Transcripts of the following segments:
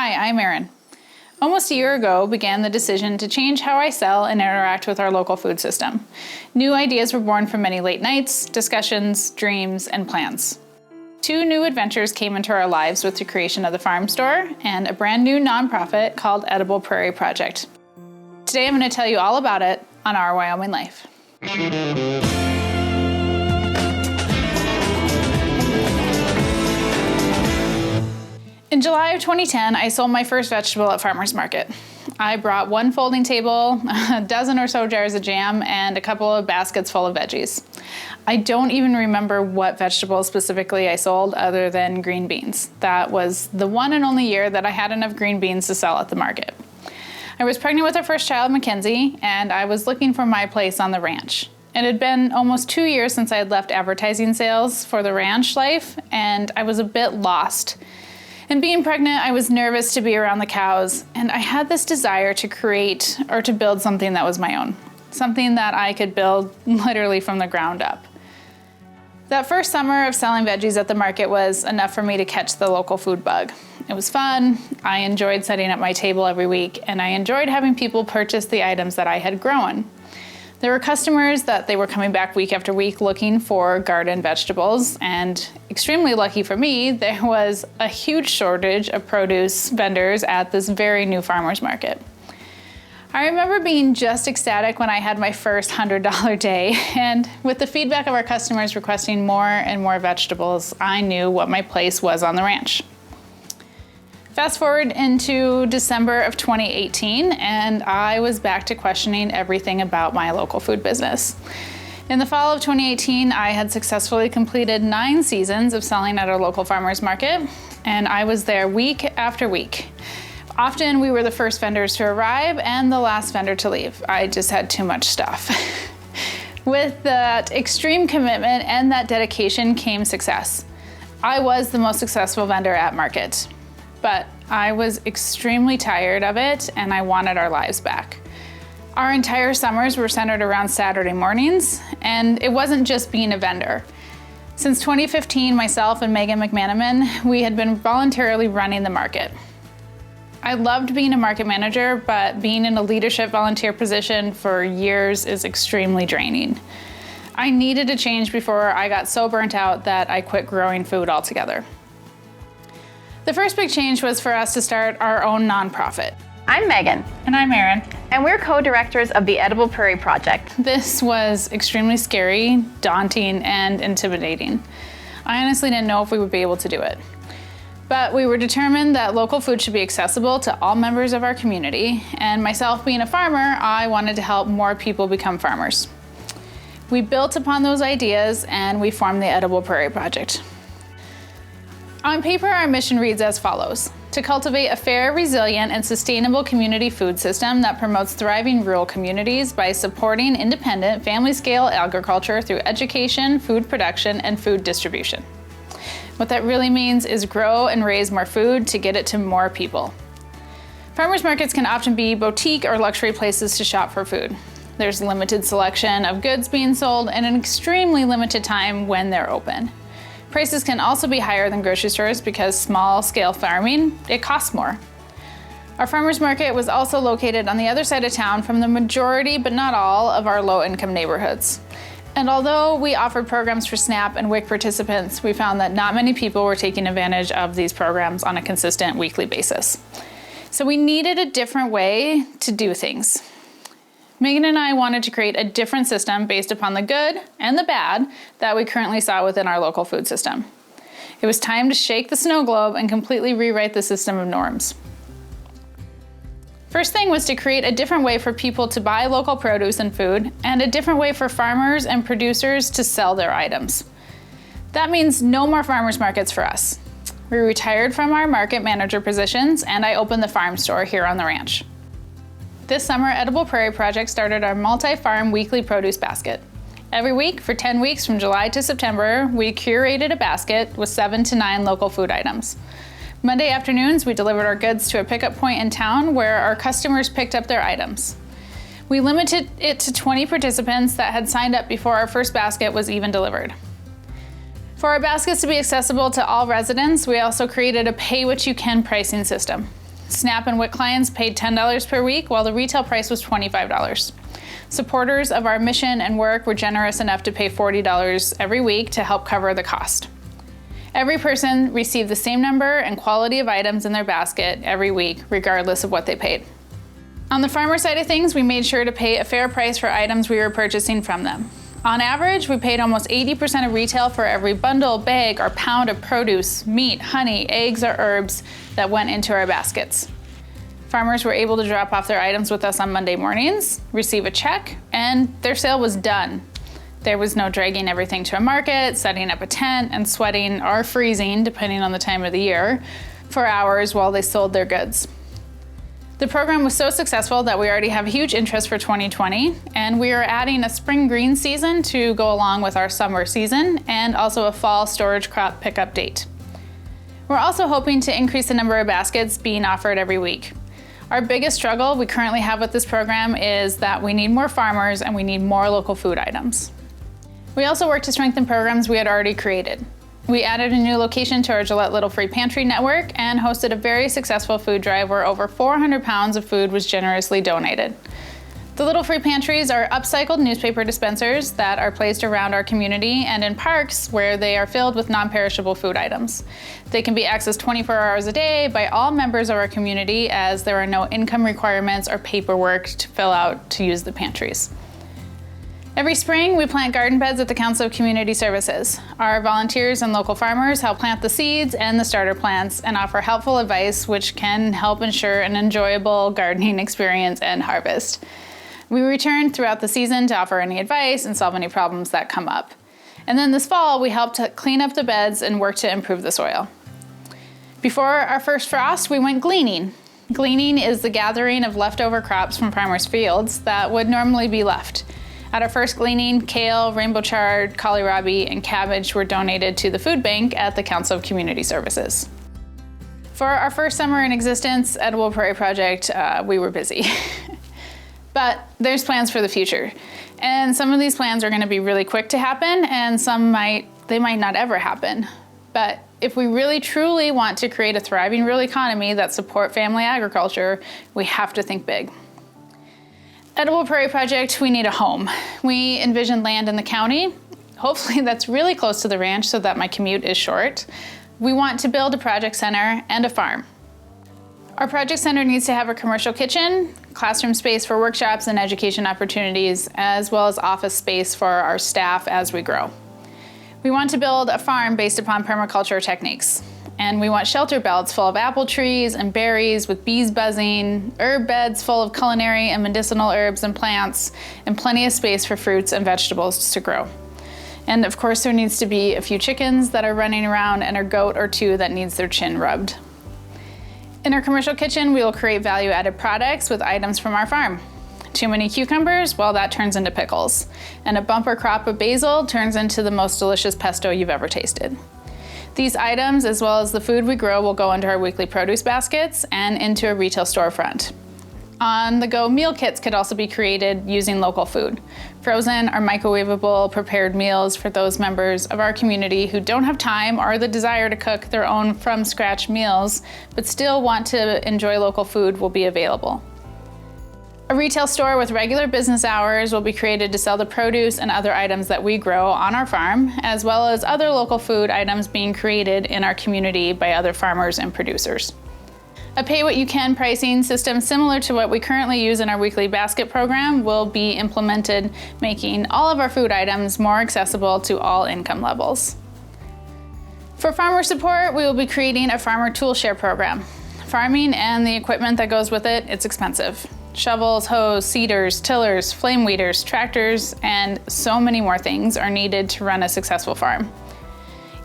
Hi, I'm Erin. Almost a year ago began the decision to change how I sell and interact with our local food system. New ideas were born from many late nights, discussions, dreams, and plans. 2 new adventures came into our lives with the creation of the farm store and a brand new nonprofit called Edible Prairie Project. Today I'm going to tell you all about it on Our Wyoming Life. In July of 2010, I sold my first vegetable at farmer's market. I brought 1 folding table, a dozen or so jars of jam, and a couple of baskets full of veggies. I don't even remember what vegetables specifically I sold other than green beans. That was the one and only year that I had enough green beans to sell at the market. I was pregnant with our first child, Mackenzie, and I was looking for my place on the ranch. It had been almost 2 years since I had left advertising sales for the ranch life, and I was a bit lost. And being pregnant, I was nervous to be around the cows, and I had this desire to create or to build something that was my own, something that I could build literally from the ground up. That first summer of selling veggies at the market was enough for me to catch the local food bug. It was fun, I enjoyed setting up my table every week, and I enjoyed having people purchase the items that I had grown. There were customers that they were coming back week after week looking for garden vegetables, and extremely lucky for me, there was a huge shortage of produce vendors at this very new farmer's market. I remember being just ecstatic when I had my first $100 day, and with the feedback of our customers requesting more and more vegetables, I knew what my place was on the ranch. Fast forward into December of 2018, and I was back to questioning everything about my local food business. In the fall of 2018, I had successfully completed 9 seasons of selling at our local farmers market, and I was there week after week. Often we were the first vendors to arrive and the last vendor to leave. I just had too much stuff. With that extreme commitment and that dedication came success. I was the most successful vendor at market. But I was extremely tired of it and I wanted our lives back. Our entire summers were centered around Saturday mornings, and it wasn't just being a vendor. Since 2015, myself and Megan McManaman, we had been voluntarily running the market. I loved being a market manager, but being in a leadership volunteer position for years is extremely draining. I needed a change before I got so burnt out that I quit growing food altogether. The first big change was for us to start our own nonprofit. I'm Megan. And I'm Erin. And we're co-directors of the Edible Prairie Project. This was extremely scary, daunting, and intimidating. I honestly didn't know if we would be able to do it. But we were determined that local food should be accessible to all members of our community, and myself being a farmer, I wanted to help more people become farmers. We built upon those ideas and we formed the Edible Prairie Project. On paper, our mission reads as follows: to cultivate a fair, resilient, and sustainable community food system that promotes thriving rural communities by supporting independent, family-scale agriculture through education, food production, and food distribution. What that really means is grow and raise more food to get it to more people. Farmers markets can often be boutique or luxury places to shop for food. There's limited selection of goods being sold and an extremely limited time when they're open. Prices can also be higher than grocery stores because small-scale farming, it costs more. Our farmers market was also located on the other side of town from the majority, but not all, of our low-income neighborhoods. And although we offered programs for SNAP and WIC participants, we found that not many people were taking advantage of these programs on a consistent weekly basis. So we needed a different way to do things. Megan and I wanted to create a different system based upon the good and the bad that we currently saw within our local food system. It was time to shake the snow globe and completely rewrite the system of norms. First thing was to create a different way for people to buy local produce and food, and a different way for farmers and producers to sell their items. That means no more farmers markets for us. We retired from our market manager positions, and I opened the farm store here on the ranch. This summer, Edible Prairie Project started our multi-farm weekly produce basket. Every week for 10 weeks from July to September, we curated a basket with 7 to 9 local food items. Monday afternoons, we delivered our goods to a pickup point in town where our customers picked up their items. We limited it to 20 participants that had signed up before our first basket was even delivered. For our baskets to be accessible to all residents, we also created a pay-what-you-can pricing system. SNAP and WIC clients paid $10 per week, while the retail price was $25. Supporters of our mission and work were generous enough to pay $40 every week to help cover the cost. Every person received the same number and quality of items in their basket every week, regardless of what they paid. On the farmer side of things, we made sure to pay a fair price for items we were purchasing from them. On average, we paid almost 80% of retail for every bundle, bag, or pound of produce, meat, honey, eggs, or herbs that went into our baskets. Farmers were able to drop off their items with us on Monday mornings, receive a check, and their sale was done. There was no dragging everything to a market, setting up a tent, and sweating or freezing, depending on the time of the year, for hours while they sold their goods. The program was so successful that we already have huge interest for 2020, and we are adding a spring green season to go along with our summer season, and also a fall storage crop pickup date. We're also hoping to increase the number of baskets being offered every week. Our biggest struggle we currently have with this program is that we need more farmers and we need more local food items. We also work to strengthen programs we had already created. We added a new location to our Gillette Little Free Pantry network and hosted a very successful food drive where over 400 pounds of food was generously donated. The Little Free Pantries are upcycled newspaper dispensers that are placed around our community and in parks where they are filled with non-perishable food items. They can be accessed 24 hours a day by all members of our community, as there are no income requirements or paperwork to fill out to use the pantries. Every spring, we plant garden beds at the Council of Community Services. Our volunteers and local farmers help plant the seeds and the starter plants and offer helpful advice which can help ensure an enjoyable gardening experience and harvest. We return throughout the season to offer any advice and solve any problems that come up. And then this fall, we help to clean up the beds and work to improve the soil. Before our first frost, we went gleaning. Gleaning is the gathering of leftover crops from farmers' fields that would normally be left. At our first gleaning, kale, rainbow chard, kohlrabi, and cabbage were donated to the food bank at the Council of Community Services. For our first summer in existence, Edible Prairie Project, we were busy. But there's plans for the future. And some of these plans are gonna be really quick to happen, and some might not ever happen. But if we really truly want to create a thriving rural economy that supports family agriculture, we have to think big. Edible Prairie Project, we need a home. We envision land in the county. Hopefully that's really close to the ranch so that my commute is short. We want to build a project center and a farm. Our project center needs to have a commercial kitchen, classroom space for workshops and education opportunities, as well as office space for our staff as we grow. We want to build a farm based upon permaculture techniques. And we want shelter belts full of apple trees and berries with bees buzzing, herb beds full of culinary and medicinal herbs and plants, and plenty of space for fruits and vegetables to grow. And of course, there needs to be a few chickens that are running around and a goat or two that needs their chin rubbed. In our commercial kitchen, we will create value-added products with items from our farm. Too many cucumbers? Well, that turns into pickles. And a bumper crop of basil turns into the most delicious pesto you've ever tasted. These items, as well as the food we grow, will go into our weekly produce baskets and into a retail storefront. On-the-go meal kits could also be created using local food. Frozen or microwavable prepared meals for those members of our community who don't have time or the desire to cook their own from-scratch meals, but still want to enjoy local food will be available. A retail store with regular business hours will be created to sell the produce and other items that we grow on our farm, as well as other local food items being created in our community by other farmers and producers. A pay-what-you-can pricing system similar to what we currently use in our weekly basket program will be implemented, making all of our food items more accessible to all income levels. For farmer support, we will be creating a farmer tool share program. Farming and the equipment that goes with it, it's expensive. Shovels, hoes, seeders, tillers, flame weeders, tractors, and so many more things are needed to run a successful farm.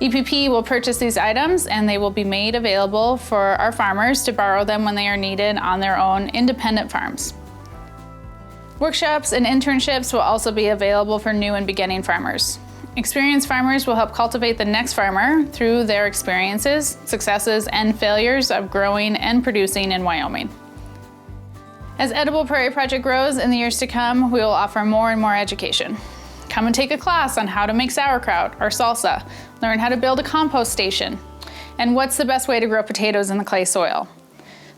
EPP will purchase these items and they will be made available for our farmers to borrow them when they are needed on their own independent farms. Workshops and internships will also be available for new and beginning farmers. Experienced farmers will help cultivate the next farmer through their experiences, successes, and failures of growing and producing in Wyoming. As Edible Prairie Project grows in the years to come, we will offer more and more education. Come and take a class on how to make sauerkraut or salsa, learn how to build a compost station, and what's the best way to grow potatoes in the clay soil.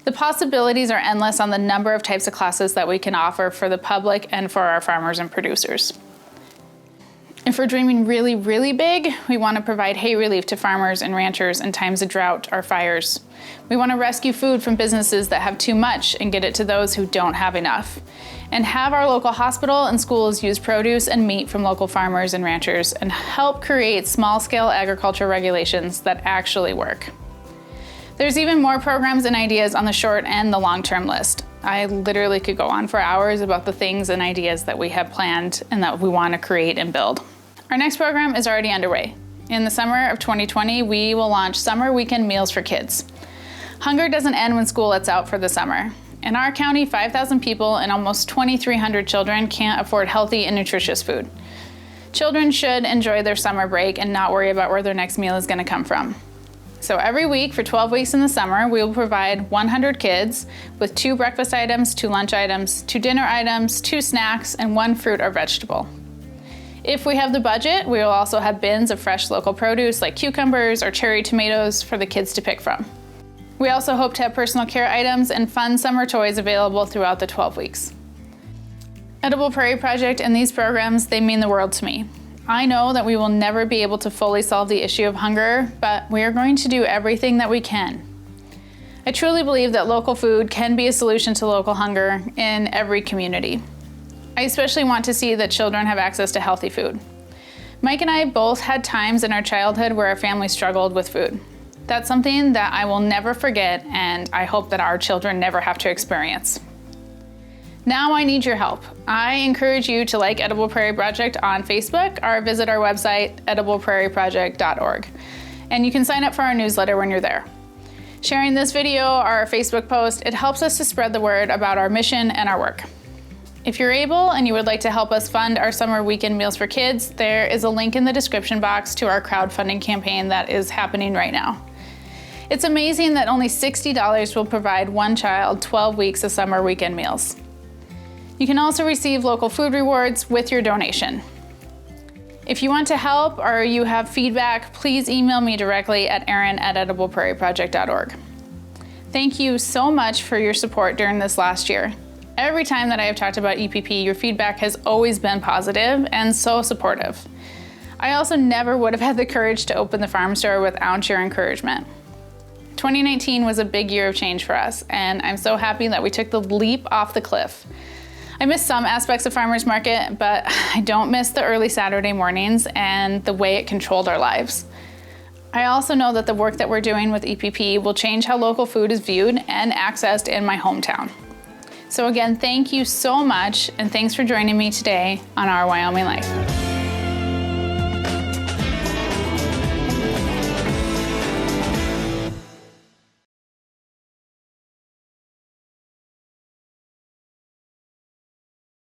The possibilities are endless on the number of types of classes that we can offer for the public and for our farmers and producers. If we're dreaming really, really big, we want to provide hay relief to farmers and ranchers in times of drought or fires. We want to rescue food from businesses that have too much and get it to those who don't have enough. And have our local hospital and schools use produce and meat from local farmers and ranchers and help create small-scale agriculture regulations that actually work. There's even more programs and ideas on the short and the long-term list. I literally could go on for hours about the things and ideas that we have planned and that we want to create and build. Our next program is already underway. In the summer of 2020, we will launch Summer Weekend Meals for Kids. Hunger doesn't end when school lets out for the summer. In our county, 5,000 people and almost 2,300 children can't afford healthy and nutritious food. Children should enjoy their summer break and not worry about where their next meal is going to come from. So every week for 12 weeks in the summer, we will provide 100 kids with 2 breakfast items, 2 lunch items, 2 dinner items, 2 snacks, and 1 fruit or vegetable. If we have the budget, we will also have bins of fresh local produce like cucumbers or cherry tomatoes for the kids to pick from. We also hope to have personal care items and fun summer toys available throughout the 12 weeks. Edible Prairie Project and these programs, they mean the world to me. I know that we will never be able to fully solve the issue of hunger, but we are going to do everything that we can. I truly believe that local food can be a solution to local hunger in every community. I especially want to see that children have access to healthy food. Mike and I both had times in our childhood where our family struggled with food. That's something that I will never forget, and I hope that our children never have to experience. Now I need your help. I encourage you to like Edible Prairie Project on Facebook or visit our website, edibleprairieproject.org. And you can sign up for our newsletter when you're there. Sharing this video or our Facebook post, it helps us to spread the word about our mission and our work. If you're able and you would like to help us fund our summer weekend meals for kids, there is a link in the description box to our crowdfunding campaign that is happening right now. It's amazing that only $60 will provide one child 12 weeks of summer weekend meals. You can also receive local food rewards with your donation. If you want to help or you have feedback, please email me directly at Erin@edibleprairieproject.org. Thank you so much for your support during this last year. Every time that I have talked about EPP, your feedback has always been positive and so supportive. I also never would have had the courage to open the farm store without your encouragement. 2019 was a big year of change for us, and I'm so happy that we took the leap off the cliff. I miss some aspects of farmers market, but I don't miss the early Saturday mornings and the way it controlled our lives. I also know that the work that we're doing with EPP will change how local food is viewed and accessed in my hometown. So again, thank you so much, and thanks for joining me today on Our Wyoming Life.